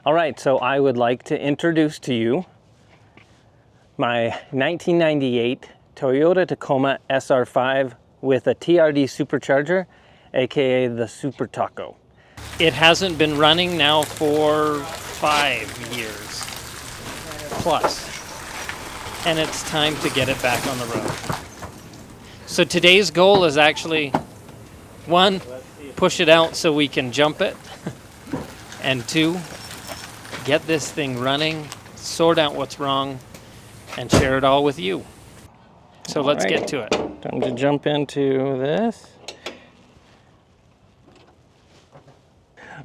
All right, so I would like to introduce to you my 1998 Toyota Tacoma SR5 with a TRD supercharger, aka the Super Taco. It hasn't been running now for 5 years plus, and it's time to get it back on the road. So today's goal is actually, one, push it out so we can jump it, and two, get this thing running, sort out what's wrong, and share it all with you. So let's get to it. Time to jump into this.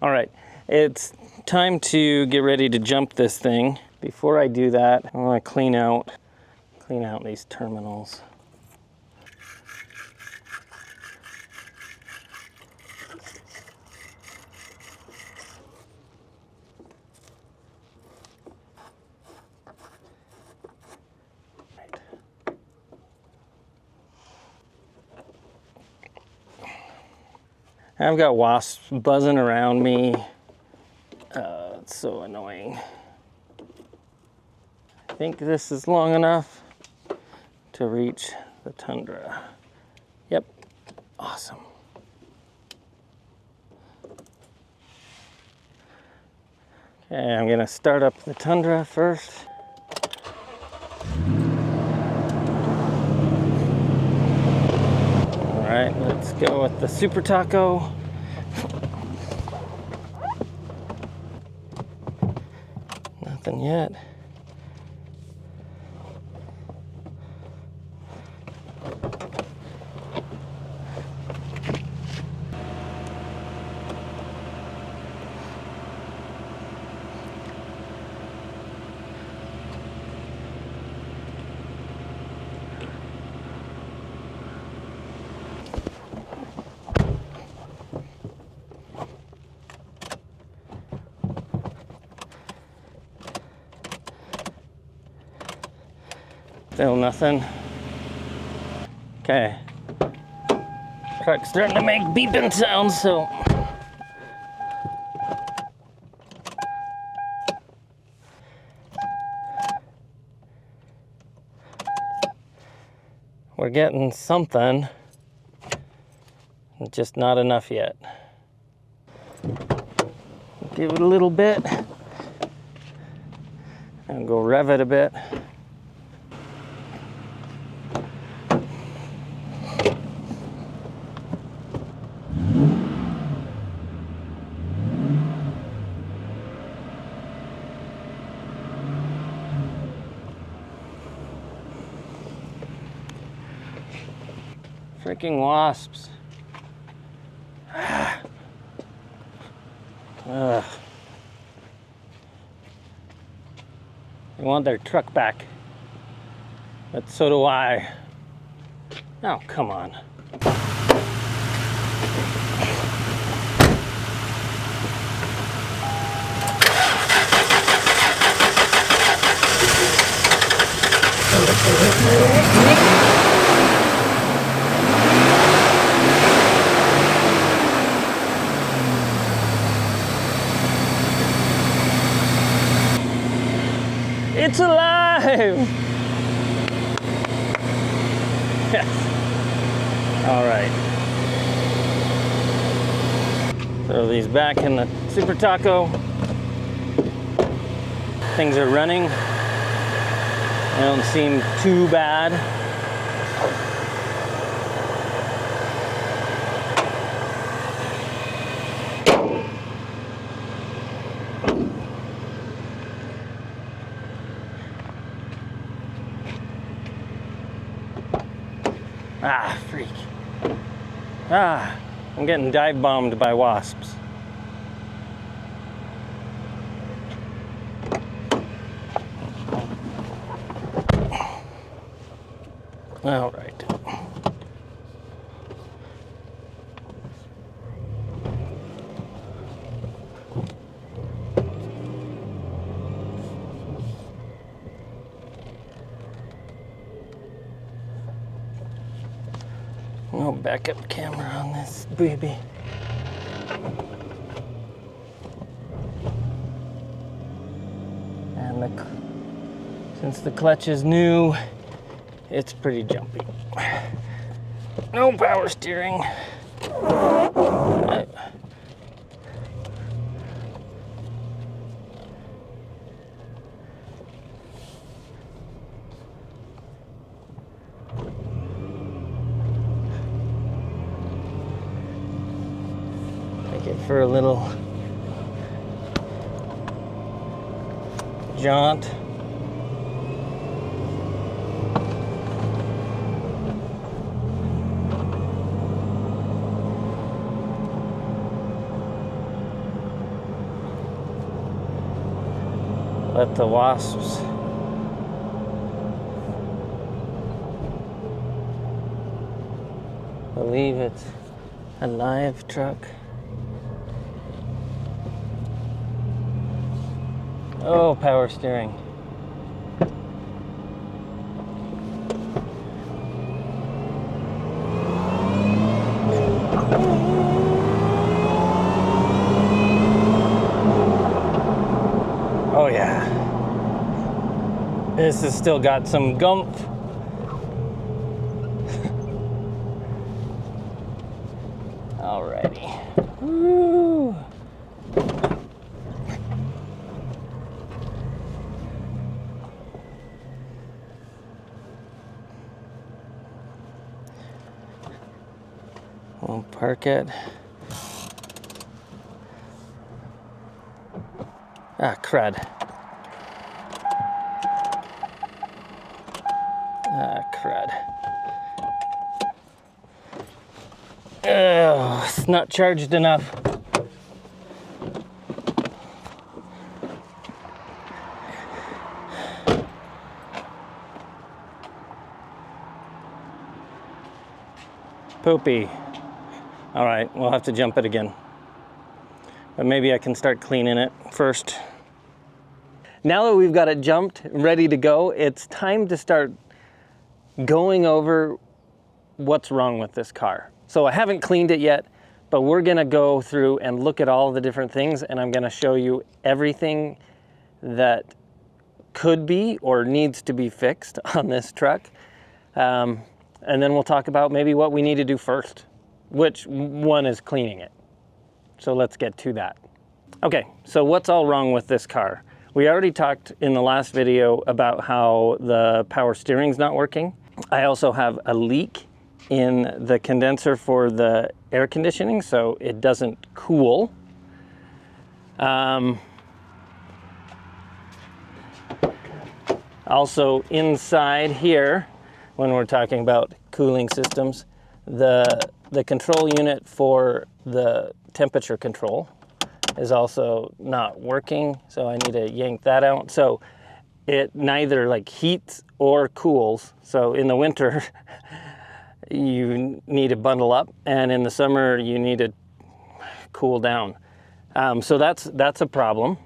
All right, it's time to get ready to jump this thing. Before I do that, I want to clean out these terminals. I've got wasps buzzing around me. It's so annoying. I think this is long enough to reach the tundra. Yep, awesome. Okay, I'm gonna start up the tundra first. All right, let's go with the Super Taco. Nothing yet. Still nothing. Okay. Truck's starting to make beeping sounds, so. We're getting something, just not enough yet. Give it a little bit and go rev it a bit. Freaking wasps. Ugh. They want their truck back. But so do I. Oh, come on. It's alive! Yes. All right. Throw these back in the Super Taco. Things are running. They don't seem too bad. Ah, freak. Ah, I'm getting dive bombed by wasps. All right. No backup camera on this baby. And since the clutch is new, it's pretty jumpy. No power steering. Take it for a little jaunt. Let the wasps believe it's a live truck. Oh, power steering. Oh yeah. This has still got some gumph. Alrighty. Woo. We'll park it. Ah, crud. Ah, crud. Oh, it's not charged enough. Poopy. All right, we'll have to jump it again. But maybe I can start cleaning it first. Now that we've got it jumped, ready to go, it's time to start going over what's wrong with this car. So I haven't cleaned it yet, but we're gonna go through and look at all the different things, and I'm gonna show you everything that could be or needs to be fixed on this truck. And then we'll talk about maybe what we need to do first, which one is cleaning it. So let's get to that. Okay, so what's all wrong with this car? We already talked in the last video about how the power steering's not working. I also have a leak in the condenser for the air conditioning, so it doesn't cool. Also inside here, when we're talking about cooling systems, the control unit for the temperature control is also not working, so I need to yank that out. So it neither like heats or cools. So in the winter, you need to bundle up, and in the summer, you need to cool down. So that's a problem.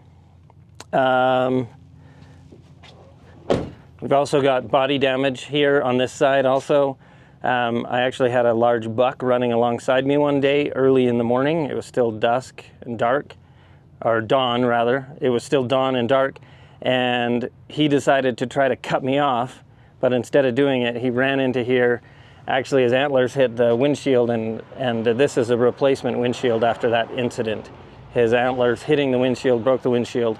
We've also got body damage here on this side also. I actually had a large buck running alongside me one day early in the morning. It was still dusk and dark, or dawn rather. It was still dawn and dark, and he decided to try to cut me off, but instead of doing it, he ran into here. Actually, his antlers hit the windshield, and this is a replacement windshield after that incident. His antlers hitting the windshield broke the windshield.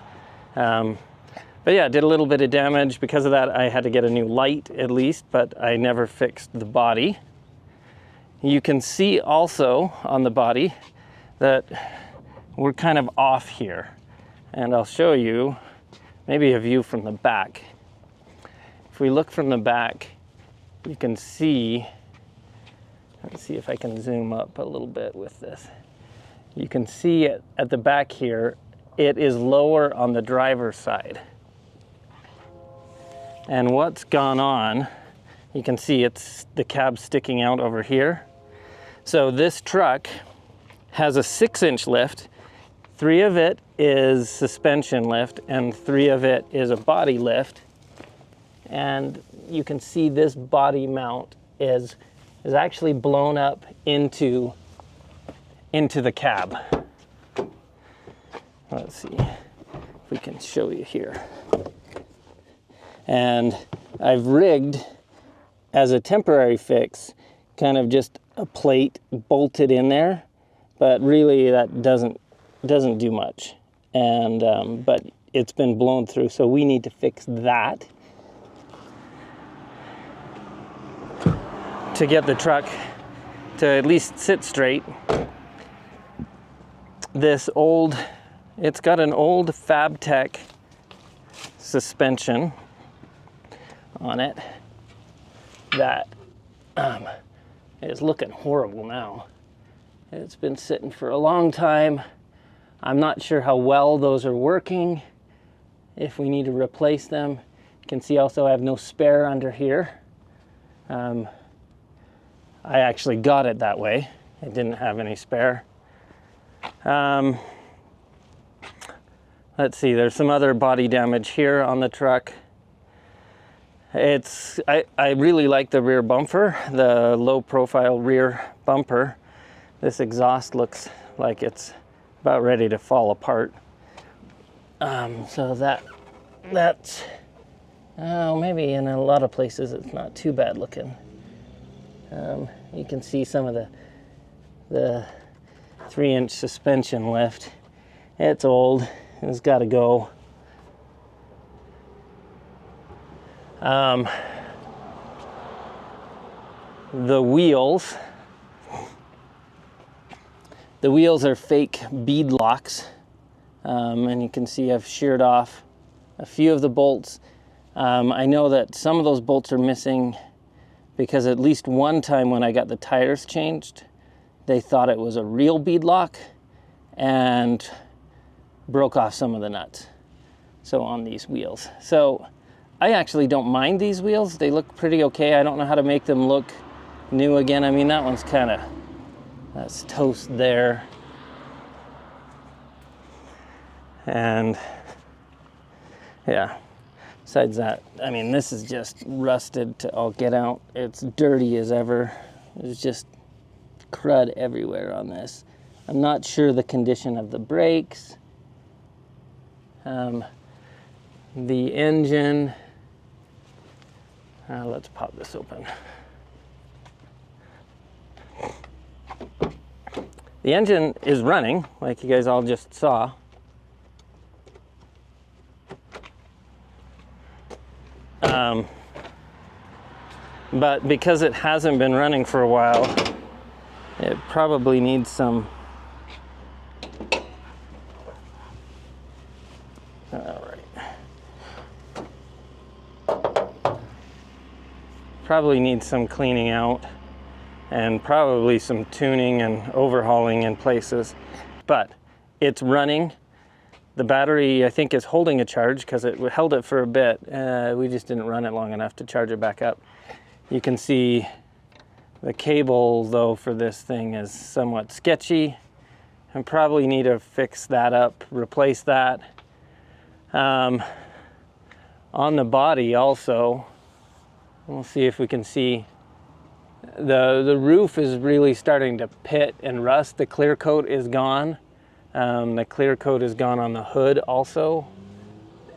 But yeah, did a little bit of damage. Because of that, I had to get a new light at least, but I never fixed the body. You can see also on the body that we're kind of off here. And I'll show you maybe a view from the back. If we look from the back, you can see, let's see if I can zoom up a little bit with this. You can see at the back here, it is lower on the driver's side. And what's gone on, you can see it's the cab sticking out over here. So this truck has a 6-inch lift. 3 of it is suspension lift and 3 of it is a body lift. And you can see this body mount is actually blown up into the cab. Let's see if we can show you here. And I've rigged as a temporary fix, kind of just a plate bolted in there, but really that doesn't do much. And but it's been blown through, so we need to fix that to get the truck to at least sit straight. This old, it's got an old Fabtech suspension on it that is looking horrible now. It's been sitting for a long time. I'm not sure how well those are working, if we need to replace them. You can see also I have no spare under here. I actually got it that way. I didn't have any spare. Let's see, there's some other body damage here on the truck. I really like the rear bumper, the low profile rear bumper. This exhaust looks like it's about ready to fall apart. So that's maybe in a lot of places it's not too bad looking. You can see some of the 3-inch suspension lift. It's old, it's got to go. The wheels are fake bead locks, and you can see I've sheared off a few of the bolts. I know that some of those bolts are missing because at least one time when I got the tires changed, they thought it was a real bead lock and broke off some of the nuts. So on these wheels. So I actually don't mind these wheels. They look pretty okay. I don't know how to make them look new again. I mean, that one's that's toast there. And yeah, besides that, I mean, this is just rusted to all get out. It's dirty as ever. There's just crud everywhere on this. I'm not sure the condition of the brakes. The engine, let's pop this open. The engine is running, like you guys all just saw. But because it hasn't been running for a while, it probably needs some probably needs some cleaning out and probably some tuning and overhauling in places. But it's running. The battery, I think, is holding a charge because it held it for a bit. We just didn't run it long enough to charge it back up. You can see the cable, though, for this thing is somewhat sketchy. I probably need to fix that up, replace that. On the body also, we'll see if we can see, the roof is really starting to pit and rust. The clear coat is gone. The clear coat is gone on the hood also.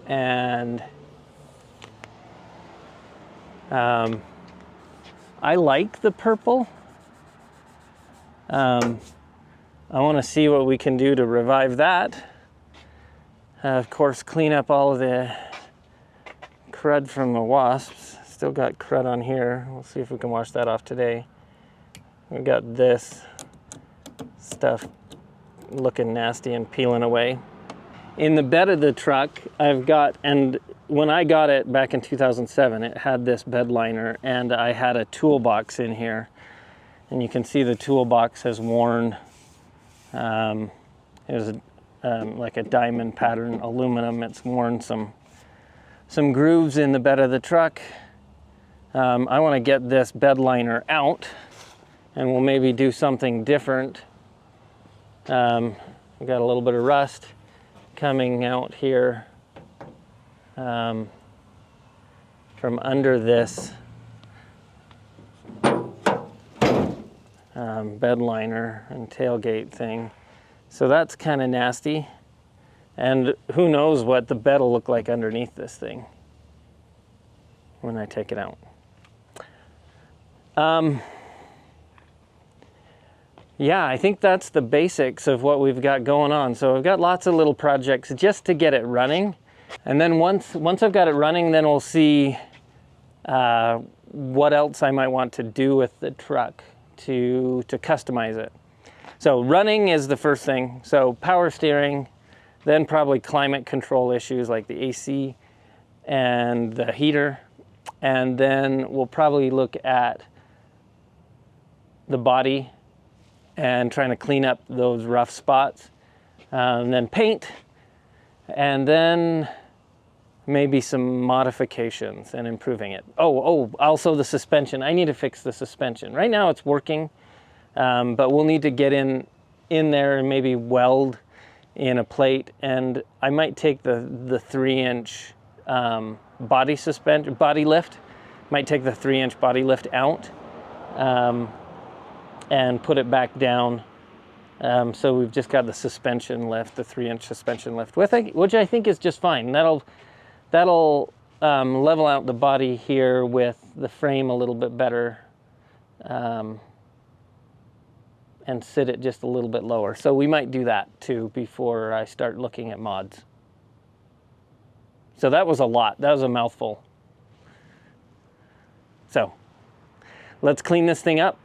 And I like the purple. I want to see what we can do to revive that. Of course, clean up all of the crud from the wasps. Still got crud on here. We'll see if we can wash that off today. We got this stuff looking nasty and peeling away. In the bed of the truck, I've got, and when I got it back in 2007, it had this bed liner, and I had a toolbox in here. And you can see the toolbox has worn. It was like a diamond pattern aluminum. It's worn some grooves in the bed of the truck. I want to get this bed liner out, and we'll maybe do something different. We got a little bit of rust coming out here from under this bed liner and tailgate thing. So that's kind of nasty. And who knows what the bed will look like underneath this thing. when I take it out. Yeah, I think that's the basics of what we've got going on. So I've got lots of little projects just to get it running. And then once I've got it running, then we'll see what else I might want to do with the truck to customize it. So running is the first thing. So power steering, then probably climate control issues like the AC and the heater. And then we'll probably look at the body and trying to clean up those rough spots. And then paint, and then maybe some modifications and improving it. Oh, also the suspension. I need to fix the suspension. Right now it's working, but we'll need to get in there and maybe weld in a plate. And I might take the 3-inch body lift. Might take the 3-inch body lift out and put it back down. So we've just got the suspension lift, the 3-inch suspension lift, which I think is just fine. That'll level out the body here with the frame a little bit better and sit it just a little bit lower. So we might do that too before I start looking at mods. So that was a lot. That was a mouthful. So let's clean this thing up.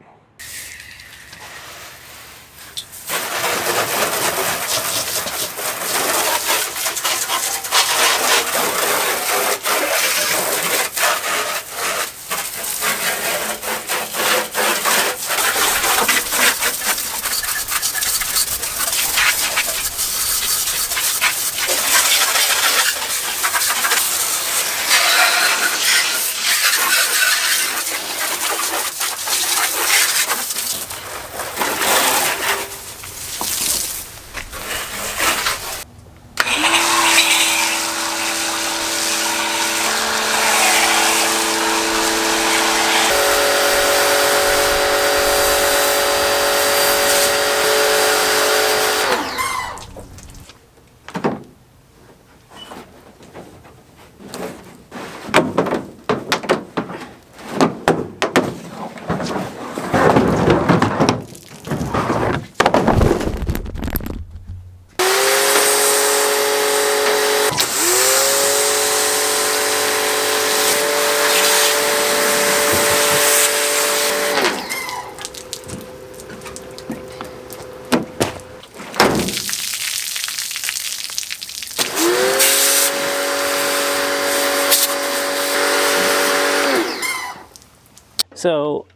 So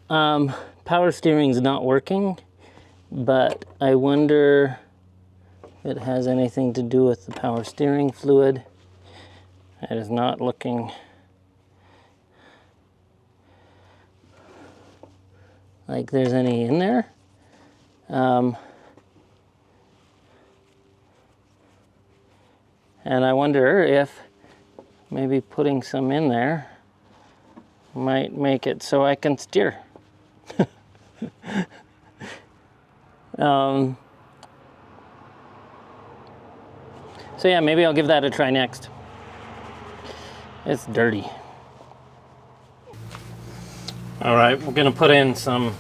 power steering's not working, but I wonder if it has anything to do with the power steering fluid. It is not looking like there's any in there. And I wonder if maybe putting some in there might make it so I can steer. So yeah, maybe I'll give that a try next. It's dirty. All right, we're gonna put in some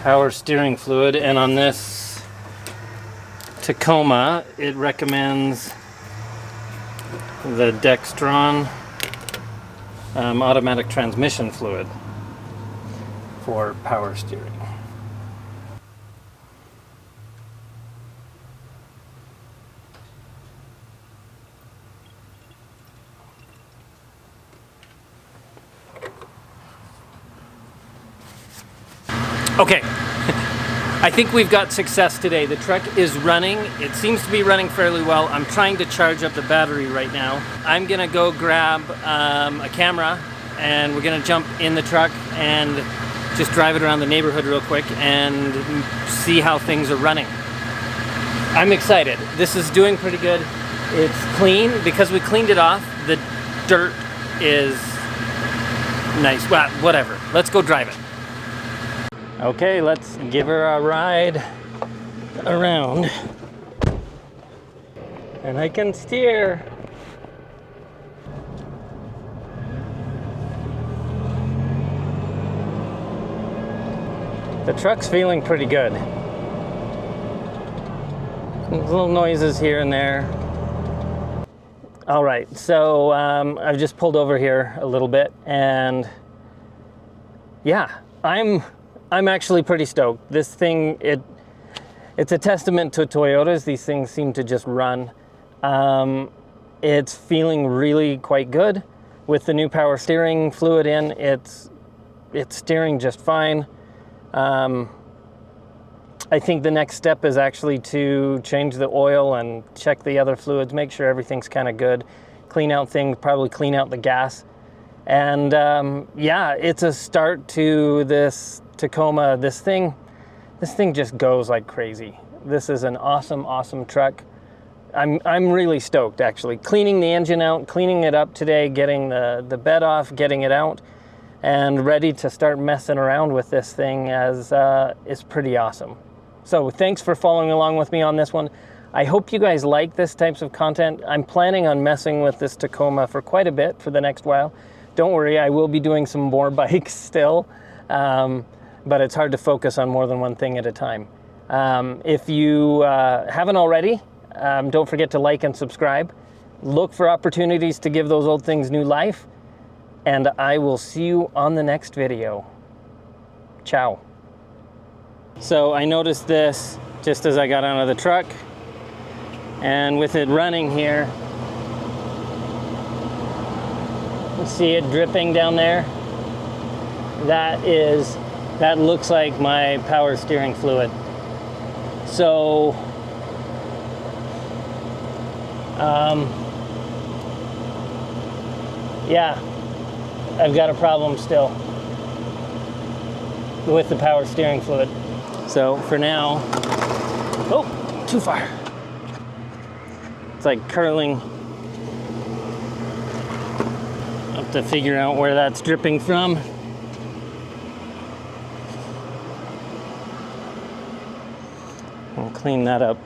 power steering fluid, and on this Tacoma, it recommends the Dextron automatic transmission fluid for power steering. Okay, I think we've got success today. The truck is running. It seems to be running fairly well. I'm trying to charge up the battery right now. I'm gonna go grab a camera, and we're gonna jump in the truck and just drive it around the neighborhood real quick and see how things are running. I'm excited. This is doing pretty good. It's clean. Because we cleaned it off, the dirt is nice. Well, whatever. Let's go drive it. Okay, let's give her a ride around. And I can steer. The truck's feeling pretty good. Little noises here and there. All right, so I've just pulled over here a little bit, and yeah, I'm actually pretty stoked. This thing, it's a testament to Toyotas. These things seem to just run. It's feeling really quite good with the new power steering fluid in. It's steering just fine. I think the next step is actually to change the oil and check the other fluids, make sure everything's kind of good, clean out things, probably clean out the gas. And yeah, it's a start to this Tacoma. This thing just goes like crazy. This is an awesome, awesome truck. I'm really stoked, actually. Cleaning the engine out, cleaning it up today, getting the bed off, getting it out, and ready to start messing around with this thing is pretty awesome. So thanks for following along with me on this one. I hope you guys like this types of content. I'm planning on messing with this Tacoma for quite a bit for the next while. Don't worry, I will be doing some more bikes still, but it's hard to focus on more than one thing at a time. If you haven't already, don't forget to like and subscribe. Look for opportunities to give those old things new life, and I will see you on the next video. Ciao. So I noticed this just as I got out of the truck, and with it running here, you see it dripping down there? That looks like my power steering fluid. So yeah, I've got a problem still with the power steering fluid. So for now, oh, too far. It's like curling. I have to figure out where that's dripping from. I'll clean that up.